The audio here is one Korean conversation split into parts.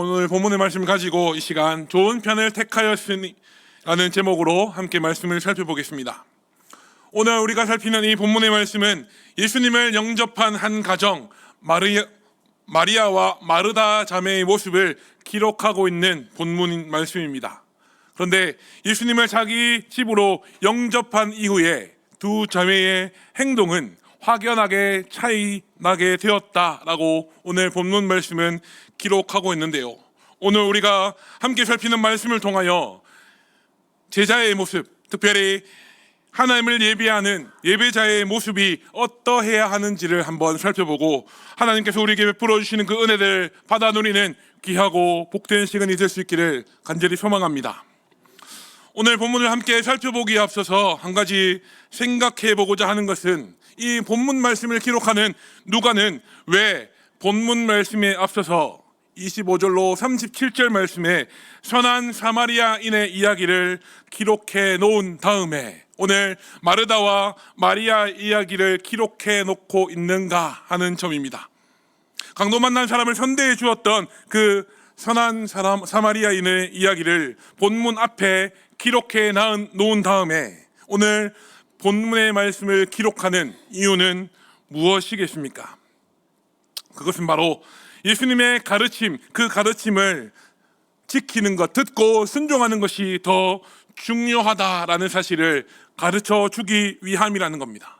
오늘 본문의 말씀을 가지고 이 시간 좋은 편을 택하였으니 라는 제목으로 함께 말씀을 살펴보겠습니다. 오늘 우리가 살피는 이 본문의 말씀은 예수님을 영접한 한 가정 마리아와 마르다 자매의 모습을 기록하고 있는 본문 말씀입니다. 그런데 예수님을 자기 집으로 영접한 이후에 두 자매의 행동은 확연하게 차이 나게 되었다라고 오늘 본문 말씀은 기록하고 있는데요. 오늘 우리가 함께 살피는 말씀을 통하여 제자의 모습, 특별히 하나님을 예배하는 예배자의 모습이 어떠해야 하는지를 한번 살펴보고 하나님께서 우리에게 베풀어 주시는 그 은혜를 받아 누리는 귀하고 복된 시간이 될 수 있기를 간절히 소망합니다. 오늘 본문을 함께 살펴보기에 앞서서 한 가지 생각해 보고자 하는 것은 이 본문 말씀을 기록하는 누가는 왜 본문 말씀에 앞서서 25절로 37절 말씀에 선한 사마리아인의 이야기를 기록해 놓은 다음에 오늘 마르다와 마리아 이야기를 기록해 놓고 있는가 하는 점입니다. 강도 만난 사람을 선대해 주었던 그 선한 사람 사마리아인의 이야기를 본문 앞에 기록해 놓은 다음에 오늘 본문의 말씀을 기록하는 이유는 무엇이겠습니까? 그것은 바로 예수님의 가르침, 그 가르침을 지키는 것, 듣고 순종하는 것이 더 중요하다라는 사실을 가르쳐 주기 위함이라는 겁니다.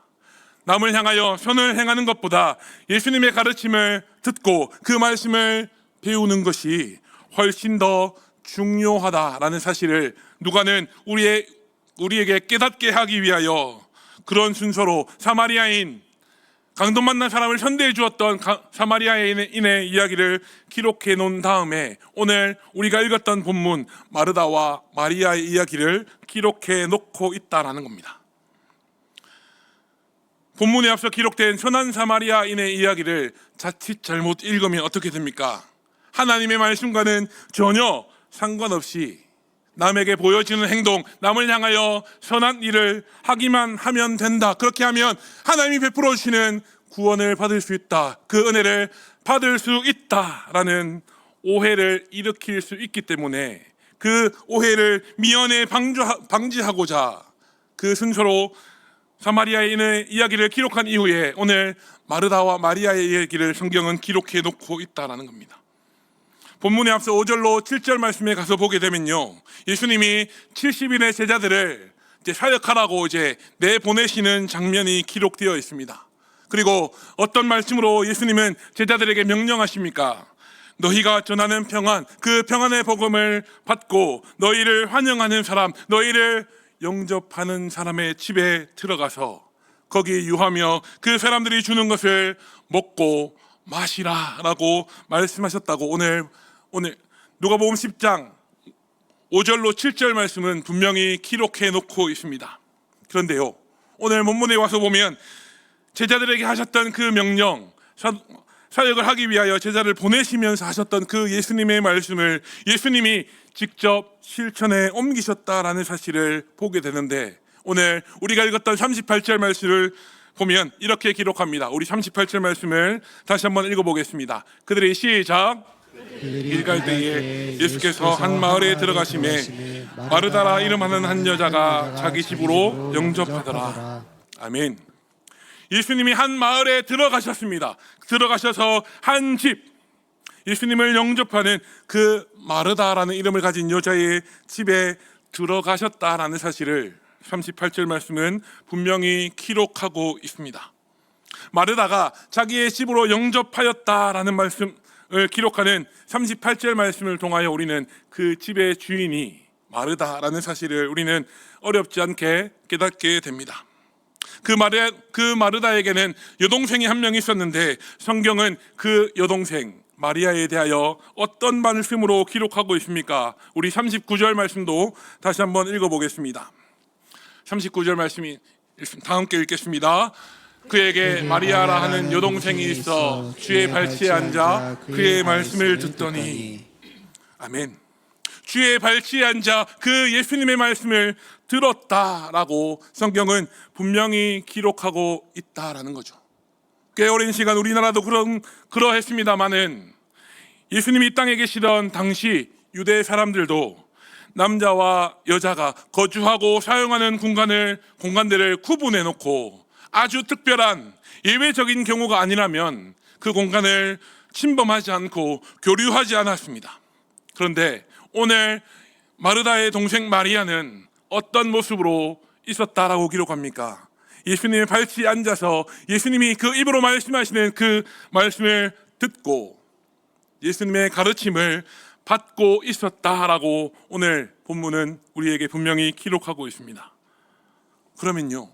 남을 향하여 선을 행하는 것보다 예수님의 가르침을 듣고 그 말씀을 배우는 것이 훨씬 더 중요하다라는 사실을 누가는 우리에게 깨닫게 하기 위하여 그런 순서로 사마리아인, 강도 만난 사람을 선대해 주었던 사마리아인의 이야기를 기록해 놓은 다음에 오늘 우리가 읽었던 본문 마르다와 마리아의 이야기를 기록해 놓고 있다라는 겁니다. 본문에 앞서 기록된 선한 사마리아인의 이야기를 자칫 잘못 읽으면 어떻게 됩니까? 하나님의 말씀과는 전혀 상관없이 남에게 보여지는 행동, 남을 향하여 선한 일을 하기만 하면 된다. 그렇게 하면 하나님이 베풀어 주시는 구원을 받을 수 있다. 그 은혜를 받을 수 있다라는 오해를 일으킬 수 있기 때문에 그 오해를 미연에 방지하고자 그 순서로 사마리아인의 이야기를 기록한 이후에 오늘 마르다와 마리아의 이야기를 성경은 기록해 놓고 있다라는 겁니다. 본문에 앞서 5절로 7절 말씀에 가서 보게 되면요, 예수님이 70인의 제자들을 사역하라고 내보내시는 장면이 기록되어 있습니다. 그리고 어떤 말씀으로 예수님은 제자들에게 명령하십니까? 너희가 전하는 평안, 그 평안의 복음을 받고 너희를 환영하는 사람, 너희를 영접하는 사람의 집에 들어가서 거기 유하며 그 사람들이 주는 것을 먹고 마시라라고 말씀하셨다고 오늘 누가복음 10장 5절로 7절 말씀은 분명히 기록해 놓고 있습니다. 그런데요, 오늘 본문에 와서 보면 제자들에게 하셨던 그 명령, 사역을 하기 위하여 제자를 보내시면서 하셨던 그 예수님의 말씀을 예수님이 직접 실천에 옮기셨다라는 사실을 보게 되는데, 오늘 우리가 읽었던 38절 말씀을 보면 이렇게 기록합니다. 우리 38절 말씀을 다시 한번 읽어보겠습니다. 그들이 시작. 일갈 때에 예수께서 한 마을에 들어가심에 마르다라 이름하는 한 여자가 자기 집으로 영접하더라. 아멘. 예수님이 한 마을에 들어가셨습니다. 들어가셔서 한 집, 예수님을 영접하는 그 마르다라는 이름을 가진 여자의 집에 들어가셨다라는 사실을 38절 말씀은 분명히 기록하고 있습니다. 마르다가 자기의 집으로 영접하였다라는 말씀을 기록하는 38절 말씀을 통하여 우리는 그 집의 주인이 마르다라는 사실을 우리는 어렵지 않게 깨닫게 됩니다. 그 마르다에게는 여동생이 한 명 있었는데 성경은 그 여동생 마리아에 대하여 어떤 말씀으로 기록하고 있습니까? 우리 39절 말씀도 다시 한번 읽어보겠습니다. 39절 말씀이 다 함께 읽겠습니다. 그에게 마리아라 하는 여동생이 있어 주의 발치에 앉아 그의 말씀을 듣더니, 아멘. 주의 발치에 앉아 그 예수님의 말씀을 들었다라고 성경은 분명히 기록하고 있다라는 거죠. 꽤 오랜 시간 우리나라도 그러했습니다마는 예수님이 이 땅에 계시던 당시 유대 사람들도 남자와 여자가 거주하고 사용하는 공간들을 구분해 놓고 아주 특별한 예외적인 경우가 아니라면 그 공간을 침범하지 않고 교류하지 않았습니다. 그런데 오늘 마르다의 동생 마리아는 어떤 모습으로 있었다라고 기록합니까? 예수님의 발치에 앉아서 예수님이 그 입으로 말씀하시는 그 말씀을 듣고 예수님의 가르침을 받고 있었다라고 오늘 본문은 우리에게 분명히 기록하고 있습니다. 그러면요,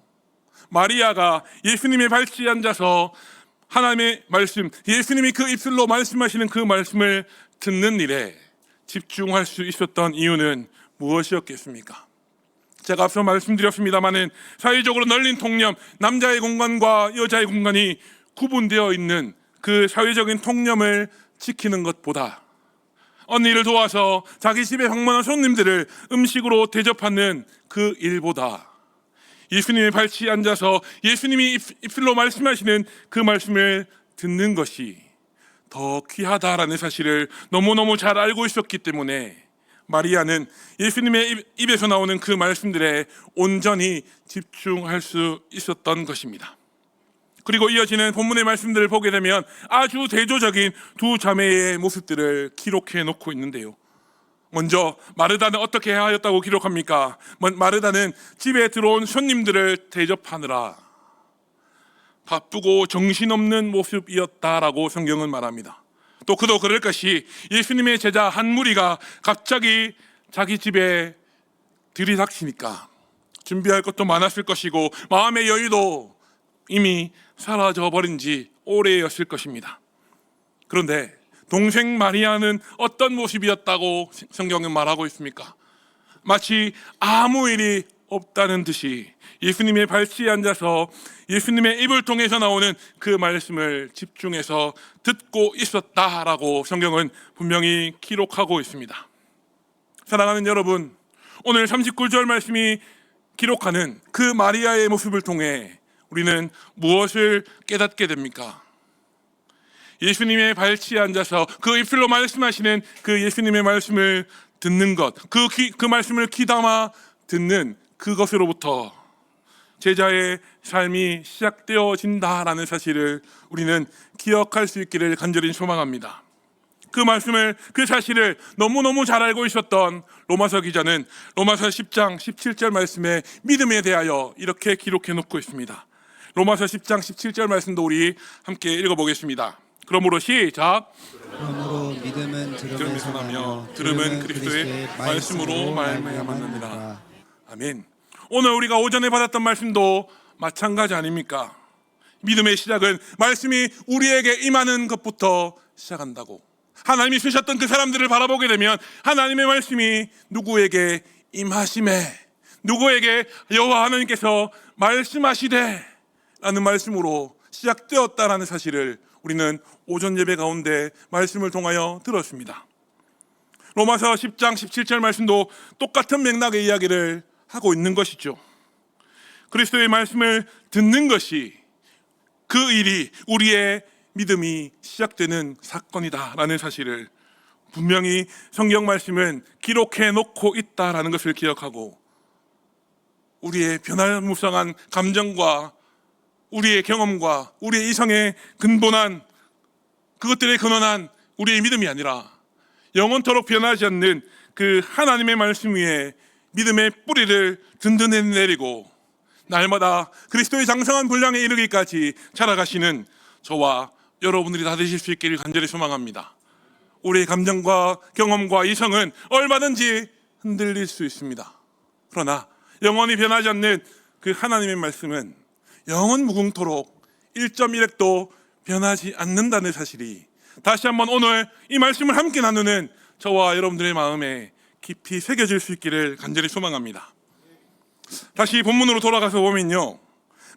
마리아가 예수님의 발치에 앉아서 하나님의 말씀, 예수님이 그 입술로 말씀하시는 그 말씀을 듣는 일에 집중할 수 있었던 이유는 무엇이었겠습니까? 제가 앞서 말씀드렸습니다마는 사회적으로 널린 통념, 남자의 공간과 여자의 공간이 구분되어 있는 그 사회적인 통념을 지키는 것보다 언니를 도와서 자기 집에 방문한 손님들을 음식으로 대접하는 그 일보다 예수님의 발치에 앉아서 예수님이 입술로 말씀하시는 그 말씀을 듣는 것이 더 귀하다라는 사실을 너무너무 잘 알고 있었기 때문에 마리아는 예수님의 입에서 나오는 그 말씀들에 온전히 집중할 수 있었던 것입니다. 그리고 이어지는 본문의 말씀들을 보게 되면 아주 대조적인 두 자매의 모습들을 기록해 놓고 있는데요. 먼저 마르다는 어떻게 하였다고 기록합니까? 마르다는 집에 들어온 손님들을 대접하느라 바쁘고 정신없는 모습이었다라고 성경은 말합니다. 또 그도 그럴 것이 예수님의 제자 한 무리가 갑자기 자기 집에 들이닥치니까 준비할 것도 많았을 것이고 마음의 여유도 이미 사라져 버린 지 오래였을 것입니다. 그런데 동생 마리아는 어떤 모습이었다고 성경은 말하고 있습니까? 마치 아무 일이 없다는 듯이 예수님의 발치에 앉아서 예수님의 입을 통해서 나오는 그 말씀을 집중해서 듣고 있었다라고 성경은 분명히 기록하고 있습니다. 사랑하는 여러분, 오늘 39절 말씀이 기록하는 그 마리아의 모습을 통해 우리는 무엇을 깨닫게 됩니까? 예수님의 발치에 앉아서 그 입술로 말씀하시는 그 예수님의 말씀을 듣는 것, 그 말씀을 귀담아 듣는 그것으로부터 제자의 삶이 시작되어진다라는 사실을 우리는 기억할 수 있기를 간절히 소망합니다. 그 사실을 너무너무 잘 알고 있었던 로마서 기자는 로마서 10장 17절 말씀에 믿음에 대하여 이렇게 기록해 놓고 있습니다. 로마서 10장 17절 말씀도 우리 함께 읽어보겠습니다. 그러므로 시작. 그러므로 믿음은 들음에서 나며 들음은 그리스도의 말씀으로 말미암았느니라. 아멘. 오늘 우리가 오전에 받았던 말씀도 마찬가지 아닙니까? 믿음의 시작은 말씀이 우리에게 임하는 것부터 시작한다고. 하나님이 쓰셨던 그 사람들을 바라보게 되면 하나님의 말씀이 누구에게 임하심에, 누구에게 여호와 하나님께서 말씀하시되 라는 말씀으로 시작되었다라는 사실을 우리는 오전 예배 가운데 말씀을 통하여 들었습니다. 로마서 10장 17절 말씀도 똑같은 맥락의 이야기를 하고 있는 것이죠. 그리스도의 말씀을 듣는 것이, 그 일이 우리의 믿음이 시작되는 사건이다라는 사실을 분명히 성경 말씀은 기록해 놓고 있다라는 것을 기억하고 우리의 변화무쌍한 감정과 우리의 경험과 우리의 이성에 근본한 그것들에 근원한 우리의 믿음이 아니라 영원토록 변하지 않는 그 하나님의 말씀 위에 믿음의 뿌리를 든든히 내리고 날마다 그리스도의 장성한 분량에 이르기까지 자라가시는 저와 여러분들이 다 되실 수 있기를 간절히 소망합니다. 우리의 감정과 경험과 이성은 얼마든지 흔들릴 수 있습니다. 그러나 영원히 변하지 않는 그 하나님의 말씀은 영원 무궁토록 1.1핵도 변하지 않는다는 사실이 다시 한번 오늘 이 말씀을 함께 나누는 저와 여러분들의 마음에 깊이 새겨질 수 있기를 간절히 소망합니다. 다시 본문으로 돌아가서 보면요,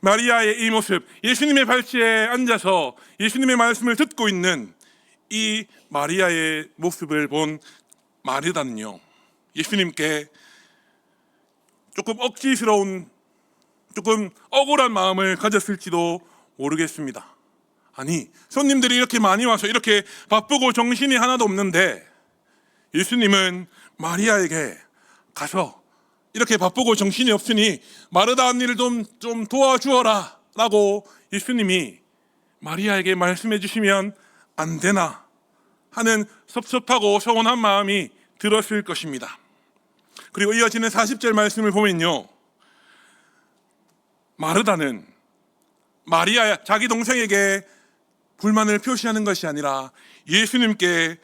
마리아의 이 모습, 예수님의 발치에 앉아서 예수님의 말씀을 듣고 있는 이 마리아의 모습을 본 마르다는요, 예수님께 조금 억지스러운, 조금 억울한 마음을 가졌을지도 모르겠습니다. 아니, 손님들이 이렇게 많이 와서 이렇게 바쁘고 정신이 하나도 없는데 예수님은 마리아에게 가서 이렇게 바쁘고 정신이 없으니 마르다 언니를 좀 도와주어라 라고 예수님이 마리아에게 말씀해 주시면 안 되나 하는 섭섭하고 서운한 마음이 들었을 것입니다. 그리고 이어지는 40절 말씀을 보면요, 마르다는 마리아 자기 동생에게 불만을 표시하는 것이 아니라 예수님께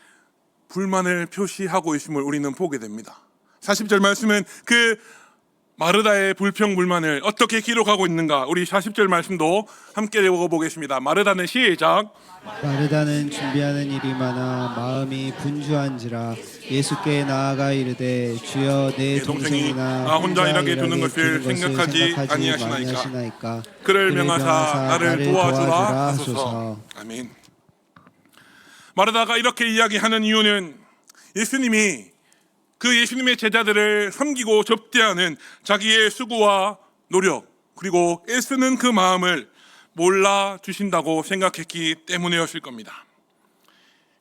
불만을 표시하고 있음을 우리는 보게 됩니다. 40절 말씀은 그 마르다의 불평불만을 어떻게 기록하고 있는가, 우리 40절 말씀도 함께 읽어보겠습니다. 마르다는 시작. 마르다는 준비하는 일이 많아 마음이 분주한지라 예수께 나아가 이르되 주여 내 동생이나 나 혼자 일하게 일하게 두는 것을 생각하지 아니하시나이까. 아니하시나이까. 그를 명하사 나를 도와주라 하소서. 아멘. 마르다가 이렇게 이야기하는 이유는 예수님이 그 예수님의 제자들을 섬기고 접대하는 자기의 수고와 노력, 그리고 애쓰는 그 마음을 몰라주신다고 생각했기 때문이었을 겁니다.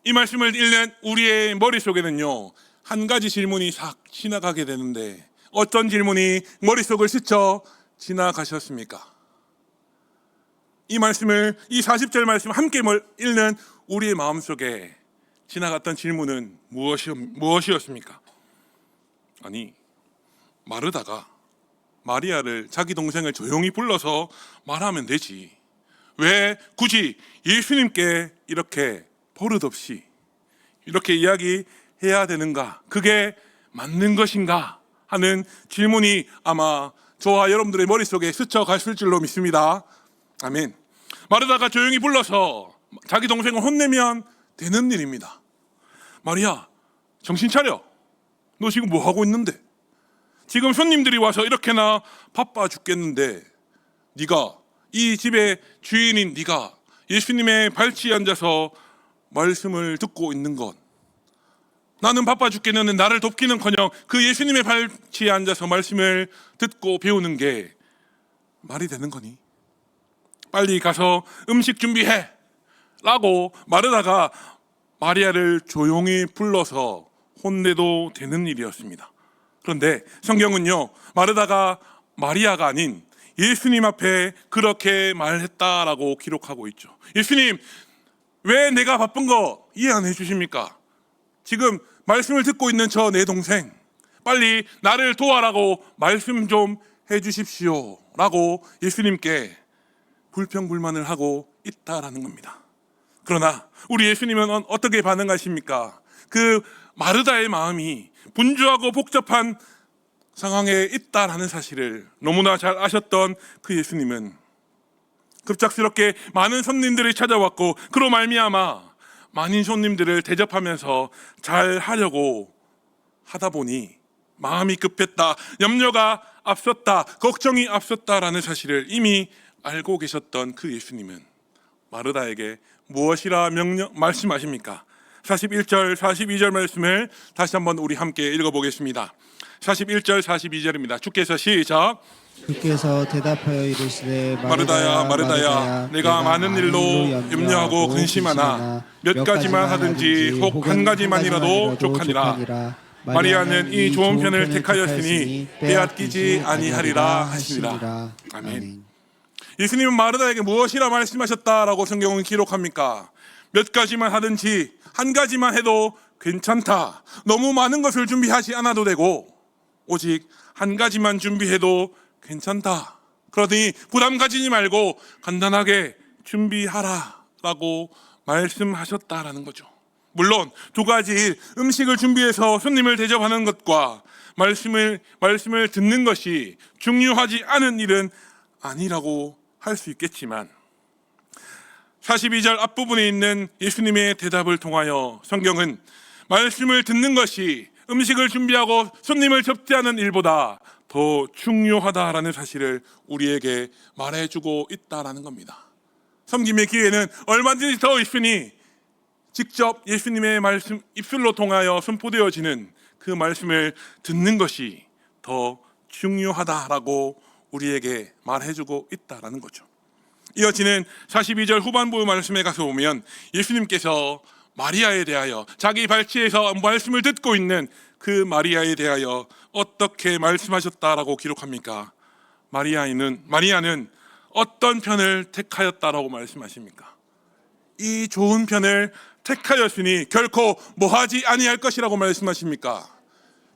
이 말씀을 읽는 우리의 머릿속에는요, 한 가지 질문이 싹 지나가게 되는데 어떤 질문이 머릿속을 스쳐 지나가셨습니까? 이 말씀을, 이 40절 말씀 함께 읽는 우리의 마음속에 지나갔던 질문은 무엇이었습니까? 아니, 마르다가 마리아를, 자기 동생을 조용히 불러서 말하면 되지, 왜 굳이 예수님께 이렇게 버릇없이 이렇게 이야기해야 되는가, 그게 맞는 것인가 하는 질문이 아마 저와 여러분들의 머릿속에 스쳐갔을 줄로 믿습니다. 아멘. 마르다가 조용히 불러서 자기 동생을 혼내면 되는 일입니다. 마리아, 정신 차려. 너 지금 뭐 하고 있는데? 지금 손님들이 와서 이렇게나 바빠 죽겠는데 네가, 이 집의 주인인 네가 예수님의 발치에 앉아서 말씀을 듣고 있는 것, 나는 바빠 죽겠는데 나를 돕기는커녕 그 예수님의 발치에 앉아서 말씀을 듣고 배우는 게 말이 되는 거니? 빨리 가서 음식 준비해 라고 마르다가 마리아를 조용히 불러서 혼내도 되는 일이었습니다. 그런데 성경은요, 마르다가 마리아가 아닌 예수님 앞에 그렇게 말했다라고 기록하고 있죠. 예수님, 왜 내가 바쁜 거 이해 안 해주십니까? 지금 말씀을 듣고 있는 저 내 동생, 빨리 나를 도와라고 말씀 좀 해주십시오 라고 예수님께 불평불만을 하고 있다라는 겁니다. 그러나 우리 예수님은 어떻게 반응하십니까? 그 마르다의 마음이 분주하고 복잡한 상황에 있다라는 사실을 너무나 잘 아셨던 그 예수님은 급작스럽게 많은 손님들이 찾아왔고, 그로 말미암아 많은 손님들을 대접하면서 잘 하려고 하다 보니 마음이 급했다, 염려가 앞섰다, 걱정이 앞섰다라는 사실을 이미 알고 계셨던 그 예수님은 마르다에게 무엇이라 말씀하십니까? 41절, 42절 말씀을 다시 한번 우리 함께 읽어보겠습니다. 41절, 42절입니다. 주께서 시작. 주께서 대답하여 이르시되 마르다야, 마르다야, 내가 많은 일로 염려하고 근심하나 몇 가지만 하든지 혹 한 가지만이라도 족하니라. 마리아는 이 좋은 편을 택하였으니 빼앗기지 아니하리라 하시니라. 아멘. 예수님은 마르다에게 무엇이라 말씀하셨다라고 성경은 기록합니까? 몇 가지만 하든지 한 가지만 해도 괜찮다. 너무 많은 것을 준비하지 않아도 되고 오직 한 가지만 준비해도 괜찮다. 그러더니 부담 가지지 말고 간단하게 준비하라 라고 말씀하셨다라는 거죠. 물론 두 가지 일, 음식을 준비해서 손님을 대접하는 것과 말씀을 듣는 것이 중요하지 않은 일은 아니라고 할 수 있겠지만 42절 앞부분에 있는 예수님의 대답을 통하여 성경은 말씀을 듣는 것이 음식을 준비하고 손님을 접대하는 일보다 더 중요하다라는 사실을 우리에게 말해주고 있다라는 겁니다. 섬김의 기회는 얼마든지 더 있으니 직접 예수님의 말씀 입술로 통하여 선포되어지는 그 말씀을 듣는 것이 더 중요하다라고 우리에게 말해주고 있다라는 거죠. 이어지는 42절 후반부 말씀에 가서 보면 예수님께서 마리아에 대하여 자기 발치에서 말씀을 듣고 있는 그 마리아에 대하여 어떻게 말씀하셨다라고 기록합니까? 마리아는 어떤 편을 택하였다라고 말씀하십니까? 이 좋은 편을 택하였으니 결코 뭐하지 아니할 것이라고 말씀하십니까?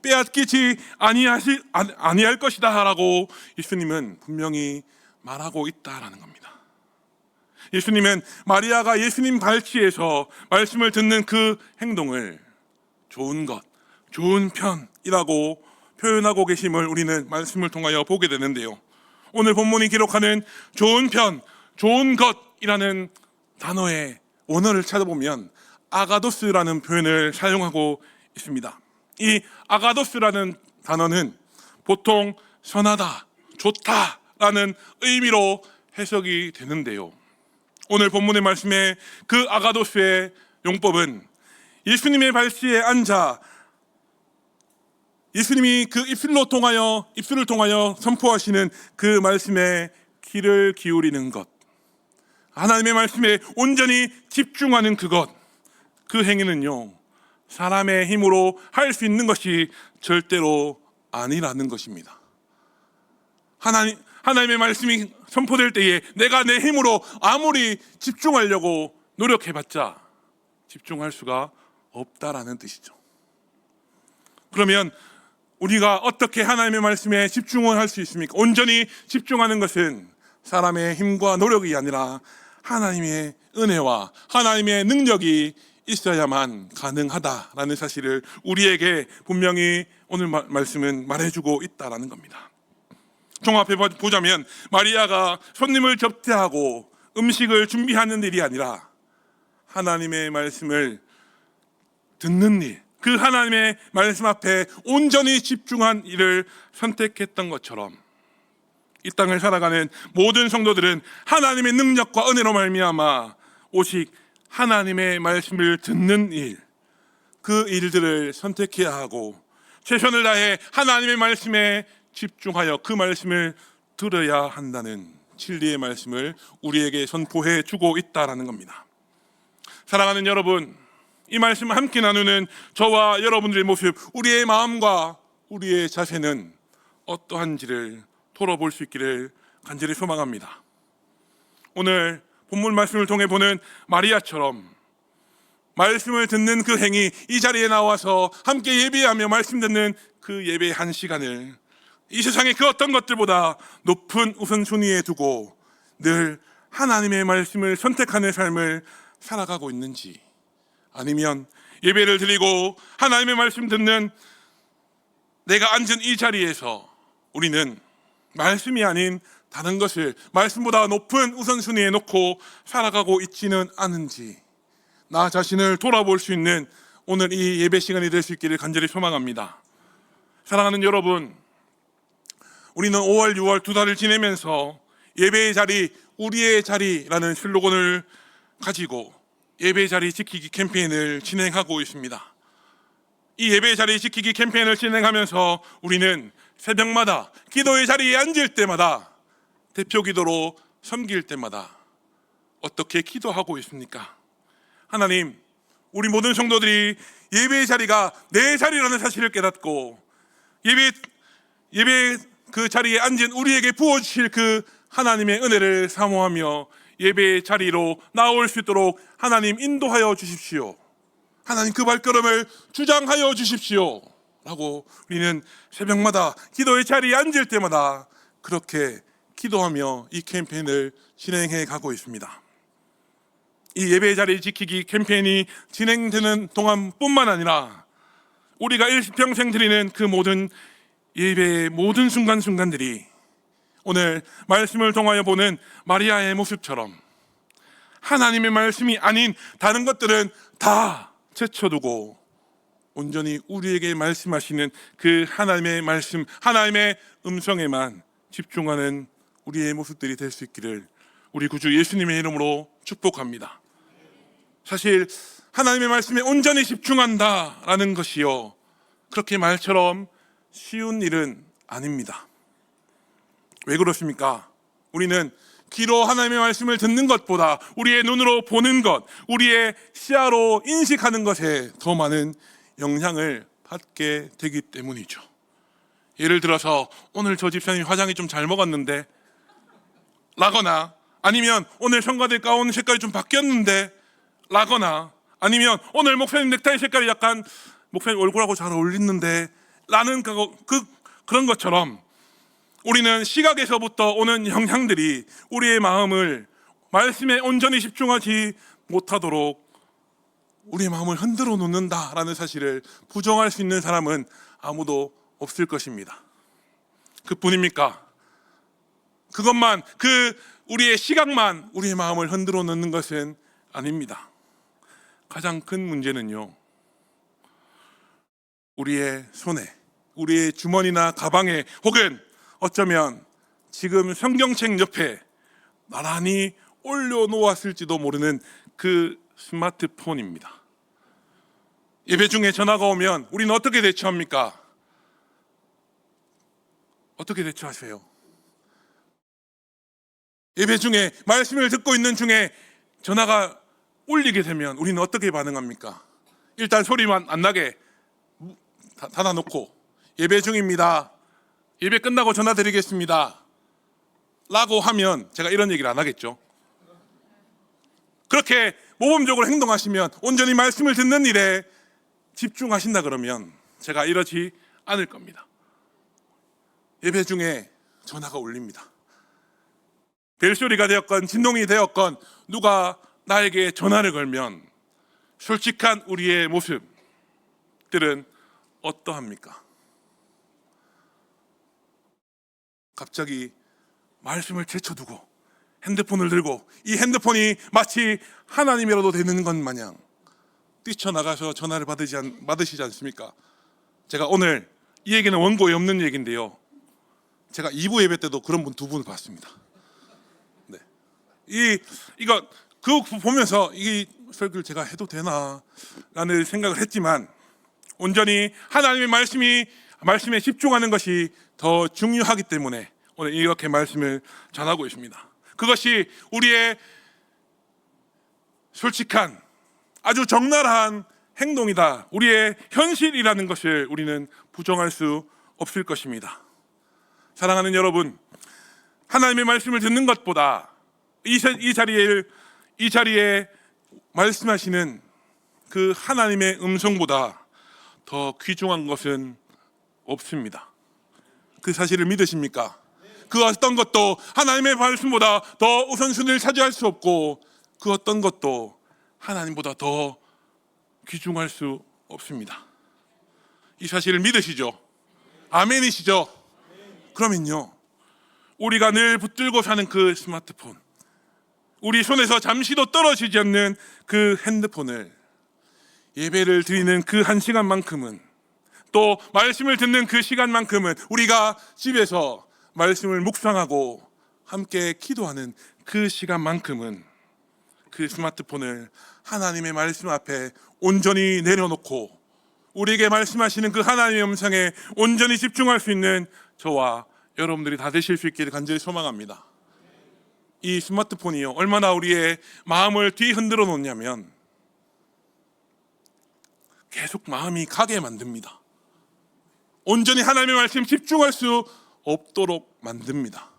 빼앗기지 아니할 것이다 라고 예수님은 분명히 말하고 있다라는 겁니다. 예수님은 마리아가 예수님 발치에서 말씀을 듣는 그 행동을 좋은 것, 좋은 편이라고 표현하고 계심을 우리는 말씀을 통하여 보게 되는데요. 오늘 본문이 기록하는 좋은 편, 좋은 것이라는 단어의 원어를 찾아보면 아가도스라는 표현을 사용하고 있습니다. 이 아가도스라는 단어는 보통 선하다, 좋다라는 의미로 해석이 되는데요. 오늘 본문의 말씀에 그 아가도스의 용법은 예수님의 발치에 앉아 예수님이 그 입술을 통하여 선포하시는 그 말씀에 귀를 기울이는 것, 하나님의 말씀에 온전히 집중하는 그것, 그 행위는요, 사람의 힘으로 할 수 있는 것이 절대로 아니라는 것입니다. 하나님의 말씀이 선포될 때에 내가 내 힘으로 아무리 집중하려고 노력해봤자 집중할 수가 없다라는 뜻이죠. 그러면 우리가 어떻게 하나님의 말씀에 집중을 할 수 있습니까? 온전히 집중하는 것은 사람의 힘과 노력이 아니라 하나님의 은혜와 하나님의 능력이 있어야만 가능하다라는 사실을 우리에게 분명히 오늘 말씀은 말해주고 있다라는 겁니다. 종합해 보자면 마리아가 손님을 접대하고 음식을 준비하는 일이 아니라 하나님의 말씀을 듣는 일, 그 하나님의 말씀 앞에 온전히 집중한 일을 선택했던 것처럼 이 땅을 살아가는 모든 성도들은 하나님의 능력과 은혜로 말미암아 오직 하나님의 말씀을 듣는 일, 그 일들을 선택해야 하고 최선을 다해 하나님의 말씀에 집중하여 그 말씀을 들어야 한다는 진리의 말씀을 우리에게 선포해 주고 있다라는 겁니다. 사랑하는 여러분, 이 말씀을 함께 나누는 저와 여러분들의 모습, 우리의 마음과 우리의 자세는 어떠한지를 돌아볼 수 있기를 간절히 소망합니다. 오늘 본문 말씀을 통해 보는 마리아처럼 말씀을 듣는 그 행위, 이 자리에 나와서 함께 예배하며 말씀 듣는 그 예배의 한 시간을 이 세상의 그 어떤 것들보다 높은 우선순위에 두고 늘 하나님의 말씀을 선택하는 삶을 살아가고 있는지, 아니면 예배를 드리고 하나님의 말씀 듣는 내가 앉은 이 자리에서 우리는 말씀이 아닌 다른 것을 말씀보다 높은 우선순위에 놓고 살아가고 있지는 않은지 나 자신을 돌아볼 수 있는 오늘 이 예배 시간이 될 수 있기를 간절히 소망합니다. 사랑하는 여러분, 우리는 5월, 6월 두 달을 지내면서 예배의 자리, 우리의 자리라는 슬로건을 가지고 예배의 자리 지키기 캠페인을 진행하고 있습니다. 이 예배의 자리 지키기 캠페인을 진행하면서 우리는 새벽마다 기도의 자리에 앉을 때마다 대표 기도로 섬길 때마다 어떻게 기도하고 있습니까? 하나님, 우리 모든 성도들이 예배의 자리가 내 자리라는 사실을 깨닫고 예배 그 자리에 앉은 우리에게 부어주실 그 하나님의 은혜를 사모하며 예배의 자리로 나올 수 있도록 하나님 인도하여 주십시오. 하나님 그 발걸음을 주장하여 주십시오 라고 우리는 새벽마다 기도의 자리에 앉을 때마다 그렇게 기도하며 이 캠페인을 진행해 가고 있습니다. 이 예배의 자리 지키기 캠페인이 진행되는 동안뿐만 아니라 우리가 일평생 드리는 그 모든 예배의 모든 순간순간들이 오늘 말씀을 통하여 보는 마리아의 모습처럼 하나님의 말씀이 아닌 다른 것들은 다 제쳐두고 온전히 우리에게 말씀하시는 그 하나님의 말씀, 하나님의 음성에만 집중하는 우리의 모습들이 될 수 있기를 우리 구주 예수님의 이름으로 축복합니다. 사실 하나님의 말씀에 온전히 집중한다라는 것이요, 그렇게 말처럼 쉬운 일은 아닙니다. 왜 그렇습니까? 우리는 귀로 하나님의 말씀을 듣는 것보다 우리의 눈으로 보는 것, 우리의 시야로 인식하는 것에 더 많은 영향을 받게 되기 때문이죠. 예를 들어서 오늘 저 집사님이 화장이 좀 잘 먹었는데 라거나, 아니면 오늘 성가대 가운 색깔이 좀 바뀌었는데 라거나, 아니면 오늘 목사님 넥타이 색깔이 약간 목사님 얼굴하고 잘 어울리는데 라는 그런 것처럼 우리는 시각에서부터 오는 영향들이 우리의 마음을 말씀에 온전히 집중하지 못하도록 우리의 마음을 흔들어 놓는다라는 사실을 부정할 수 있는 사람은 아무도 없을 것입니다. 그뿐입니까? 그것만, 우리의 시각만 우리의 마음을 흔들어 놓는 것은 아닙니다. 가장 큰 문제는요, 우리의 손에, 우리의 주머니나 가방에, 혹은 어쩌면 지금 성경책 옆에 나란히 올려놓았을지도 모르는 그 스마트폰입니다. 예배 중에 전화가 오면 우리는 어떻게 대처합니까? 어떻게 대처하세요? 예배 중에 말씀을 듣고 있는 중에 전화가 울리게 되면 우리는 어떻게 반응합니까? 일단 소리만 안 나게 닫아놓고 예배 중입니다, 예배 끝나고 전화 드리겠습니다 라고 하면 제가 이런 얘기를 안 하겠죠. 그렇게 모범적으로 행동하시면, 온전히 말씀을 듣는 일에 집중하신다 그러면 제가 이러지 않을 겁니다. 예배 중에 전화가 울립니다. 벨소리가 되었건 진동이 되었건 누가 나에게 전화를 걸면 솔직한 우리의 모습들은 어떠합니까? 갑자기 말씀을 제쳐두고 핸드폰을 들고 이 핸드폰이 마치 하나님이라도 되는 것 마냥 뛰쳐나가서 전화를 받으시지 않습니까? 제가 오늘 이 얘기는 원고에 없는 얘기인데요, 제가 2부 예배 때도 그런 분 2분 봤습니다. 네. 그거 보면서 이 설교를 제가 해도 되나 라는 생각을 했지만, 온전히 하나님의 말씀에 집중하는 것이 더 중요하기 때문에 오늘 이렇게 말씀을 전하고 있습니다. 그것이 우리의 솔직한, 아주 적나라한 행동이다, 우리의 현실이라는 것을 우리는 부정할 수 없을 것입니다. 사랑하는 여러분, 하나님의 말씀을 듣는 것보다 이 자리에 말씀하시는 그 하나님의 음성보다 더 귀중한 것은 없습니다. 그 사실을 믿으십니까? 그 어떤 것도 하나님의 말씀보다 더 우선순위를 차지할 수 없고, 그 어떤 것도 하나님보다 더 귀중할 수 없습니다. 이 사실을 믿으시죠? 아멘이시죠? 그러면요, 우리가 늘 붙들고 사는 그 스마트폰, 우리 손에서 잠시도 떨어지지 않는 그 핸드폰을 예배를 드리는 그 1시간만큼은, 또 말씀을 듣는 그 시간만큼은, 우리가 집에서 말씀을 묵상하고 함께 기도하는 그 시간만큼은 그 스마트폰을 하나님의 말씀 앞에 온전히 내려놓고 우리에게 말씀하시는 그 하나님의 음성에 온전히 집중할 수 있는 저와 여러분들이 다 되실 수 있기를 간절히 소망합니다. 이 스마트폰이요, 얼마나 우리의 마음을 뒤흔들어 놓냐면 계속 마음이 가게 만듭니다. 온전히 하나님의 말씀에 집중할 수 없도록 만듭니다.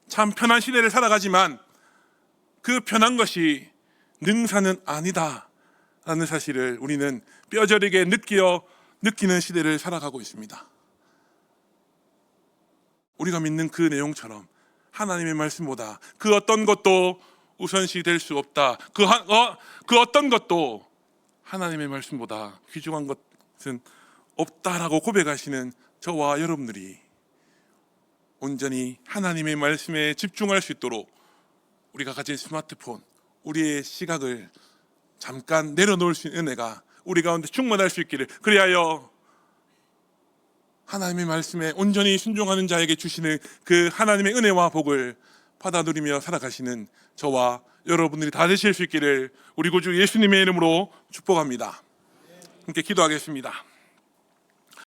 참 편한 시대를 살아가지만 그 편한 것이 능사는 아니다 라는 사실을 우리는 뼈저리게 느끼는 시대를 살아가고 있습니다. 우리가 믿는 그 내용처럼 하나님의 말씀보다 그 어떤 것도 우선시 될 수 없다, 그 어떤 것도 하나님의 말씀보다 귀중한 것은 없다라고 고백하시는 저와 여러분들이 온전히 하나님의 말씀에 집중할 수 있도록 우리가 가진 스마트폰, 우리의 시각을 잠깐 내려놓을 수 있는 은혜가 우리 가운데 충만할 수 있기를, 그리하여 하나님의 말씀에 온전히 순종하는 자에게 주시는 그 하나님의 은혜와 복을 받아 누리며 살아가시는 저와 여러분들이 다 되실 수 있기를 우리 구주 예수님의 이름으로 축복합니다. 함께 기도하겠습니다.